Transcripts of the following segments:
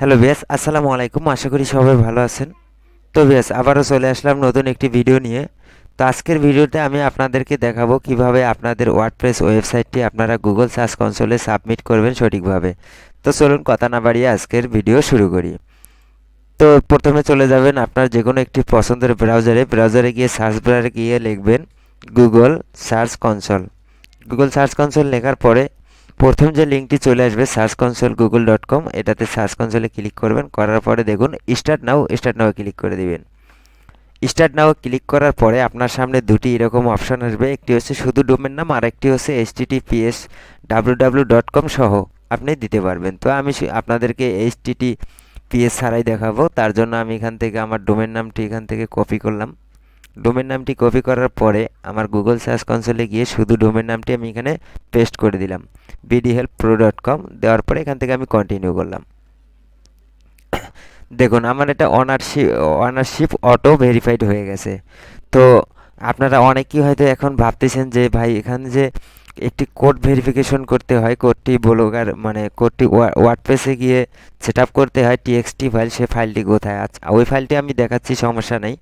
Hello viewers, আসসালামু আলাইকুম। আশা করি সবাই ভালো আছেন। তো ভিউয়ার্স, আবারও চলে আসলাম নতুন একটি ভিডিও নিয়ে। তো আজকের ভিডিওতে আমি আপনাদেরকে দেখাবো কিভাবে আপনাদের ওয়ার্ডপ্রেস ওয়েবসাইটটি আপনারা গুগল সার্চ কনসোলে সাবমিট করবেন সঠিকভাবে। তো চলুন কথা না বাড়িয়ে আজকের ভিডিও শুরু করি। তো প্রথমে চলে যাবেন আপনার যে কোনো একটি পছন্দের ব্রাউজারে গিয়ে সার্চ বারে গিয়ে লিখবেন Google search console. Google search console লেখার পরে প্রথম যে লিঙ্কটি চলে আসবে searchconsolegoogle.com, এটাতে সার্চ কনসোলে ক্লিক করবেন। করার পরে দেখুন স্টার্ট নাও ক্লিক করে দিবেন। স্টার্ট নাও ক্লিক করার পরে আপনার সামনে দুটি এরকম অপশন আসবে, একটি হচ্ছে শুধু ডোমেন নাম আর একটি হচ্ছে https www.com সহ আপনি দিতে পারবেন। তো আমি আপনাদেরকে https ছাড়াই দেখাবো, তার জন্য আমি এখান থেকে আমার ডোমেন নামটি এখান থেকে কপি করলাম। ডোমেন নামটি কপি করার পরে আমার গুগল সার্চ কনসোলে গিয়ে শুধু ডোমেন নামটি আমি এখানে পেস্ট করে দিলাম, bdhelppro.com। দেওয়ার পরে এখান থেকে আমি কন্টিনিউ করলাম। দেখুন আমার এটা অনারশিপ অটো ভেরিফাইড হয়ে গেছে। তো আপনারা অনেকেই হয়তো এখন ভাবতেছেন যে ভাই এখানে যে একটি কোড ভেরিফিকেশন করতে হয়, কোডটি ব্লগার মানে কোডটি ওয়ার্ডপ্রেসে গিয়ে সেট আপ করতে হয় টিএক্সটি ফাইল, সে ফাইলটি কোথায়? আচ্ছা, ওই ফাইলটি আমি দেখাচ্ছি, সমস্যা নেই।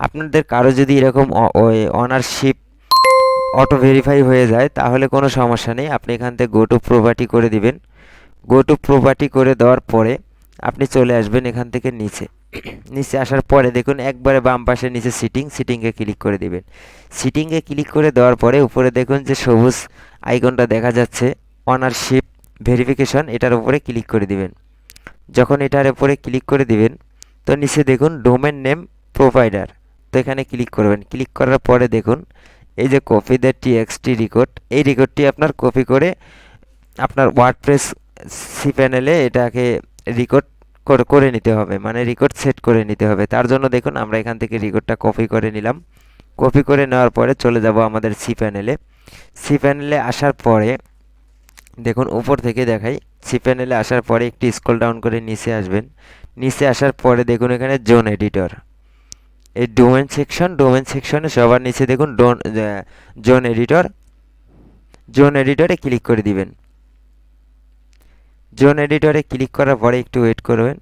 আপনাদের কারো যদি এরকম ওই অনারশিপ অটো ভেরিফাই হয়ে যায় তাহলে কোনো সমস্যা নেই। আপনি এখান থেকে গো টু প্রপার্টি করে দিবেন। গো টু প্রপার্টি করে দেওয়ার পরে আপনি চলে আসবেন এখান থেকে নিচে। নিচে আসার পরে দেখুন একবারে বাম পাশে নিচে সিটিংয়ে ক্লিক করে দিবেন। সিটিংয়ে ক্লিক করে দেওয়ার পরে উপরে দেখুন যে সবুজ আইকনটা দেখা যাচ্ছে অনারশিপ ভেরিফিকেশন, এটার উপরে ক্লিক করে দিবেন। যখন এটার উপরে ক্লিক করে দিবেন তো নিচে দেখুন ডোমেন নেম প্রোভাইডার, তো এখানে ক্লিক করবেন। ক্লিক করার পরে দেখুন এই যে কপি দ্য টিএক্সটি রেকর্ড, এই রেকর্ডটি আপনার কপি করে আপনার ওয়ার্ডপ্রেস সি প্যানেলে এটাকে রেকর্ড করে নিতে হবে, মানে রেকর্ড সেট করে নিতে হবে। তার জন্য দেখুন আমরা এখান থেকে রেকর্ডটা কপি করে নিলাম। কপি করে নেওয়ার পরে চলে যাব আমাদের সি প্যানেলে। সি প্যানেলে আসার পরে দেখুন উপর থেকে দেখাই, সি প্যানেলে আসার পরে একটি স্ক্রল ডাউন করে নিচে আসবেন। নিচে আসার পরে দেখুন এখানে জোন এডিটর, এই ডোমেন সেকশনে সবার নিচে দেখুন জোন এডিটরে ক্লিক করে দিবেন। জোন এডিটরে ক্লিক করার পরে একটু ওয়েট করবেন।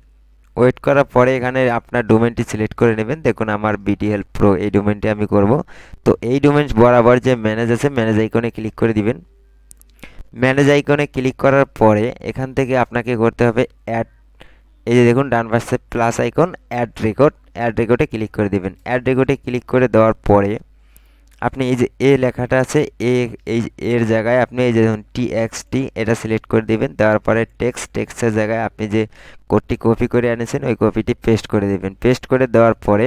ওয়েট করার পরে এখানে আপনার ডোমেনটি সিলেক্ট করে নেবেন। দেখুন আমার বিডিএল প্রো এই ডোমেনটি আমি করব। তো এই ডোমেন বরাবর যে ম্যানেজ আছে ম্যানেজ আইকনে ক্লিক করে দিবেন। ম্যানেজ আইকনে ক্লিক করার পরে এখান থেকে আপনাকে করতে হবে অ্যাড, এই যে দেখুন ডান পাশে প্লাস আইকন অ্যাড রেকর্ডে ক্লিক করে দিবেন। অ্যাড রেকর্ডে ক্লিক করে দেওয়ার পরে আপনি এই যে এ লেখাটা আছে এই এর জায়গায় আপনি এই যে দেখুন টিএক্সটি এটা সিলেক্ট করে দিবেন। দেওয়ার পরে টেক্সটের জায়গায় আপনি যে কোডটি কপি করে এনেছেন ওই কপিটি পেস্ট করে দিবেন। পেস্ট করে দেওয়ার পরে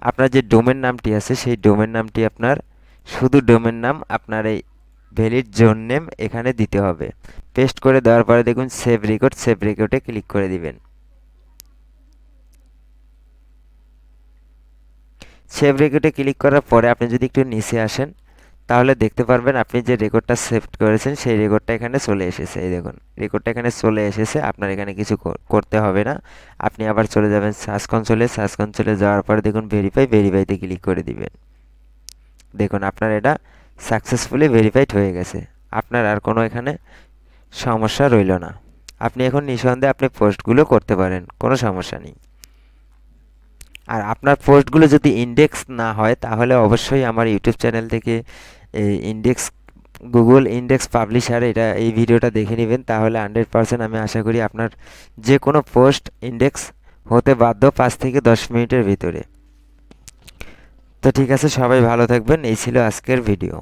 আপনার যে ডোমেন নামটি আছে সেই ডোমেন নামটি আপনার শুধু ডোমেন নাম আপনার এই ভ্যালিড জোন নেম এখানে দিতে হবে। পেস্ট করে দেওয়ার পরে দেখুন সেভ রেকর্ডে ক্লিক করে দিবেন। সেভ রেকর্ডে ক্লিক করার পরে আপনি যদি একটু নিচে আসেন তাহলে দেখতে পারবেন আপনি যে রেকর্ডটা সেভ করেছেন সেই রেকর্ডটা এখানে চলে এসেছে। এই দেখুন রেকর্ডটা এখানে চলে এসেছে, আপনার এখানে কিছু করতে হবে না। আপনি আবার চলে যাবেন সার্চ কনসোলে যাওয়ার পরে দেখুন ভেরিফাইতে ক্লিক করে দিবেন। দেখুন আপনার এটা সাকসেসফুলি ভেরিফাইড হয়ে গেছে, আপনার আর কোনো এখানে সমস্যা রইল না। আপনি এখন নিঃসন্দেহে আপনি পোস্টগুলো করতে পারেন, কোনো সমস্যা নেই। আর আপনার পোস্টগুলো যদি ইন্ডেক্স না হয় তাহলে অবশ্যই আমার ইউটিউব চ্যানেল থেকে গুগল ইন্ডেক্স পাবলিশার এই ভিডিওটা দেখে নেবেন, তাহলে 100% আমি আশা করি আপনার যে কোনো পোস্ট ইন্ডেক্স হতে বাধ্য 5 থেকে 10 মিনিটের ভিতরে। তো ঠিক আছে, সবাই ভালো থাকবেন। এই ছিল আজকের ভিডিও।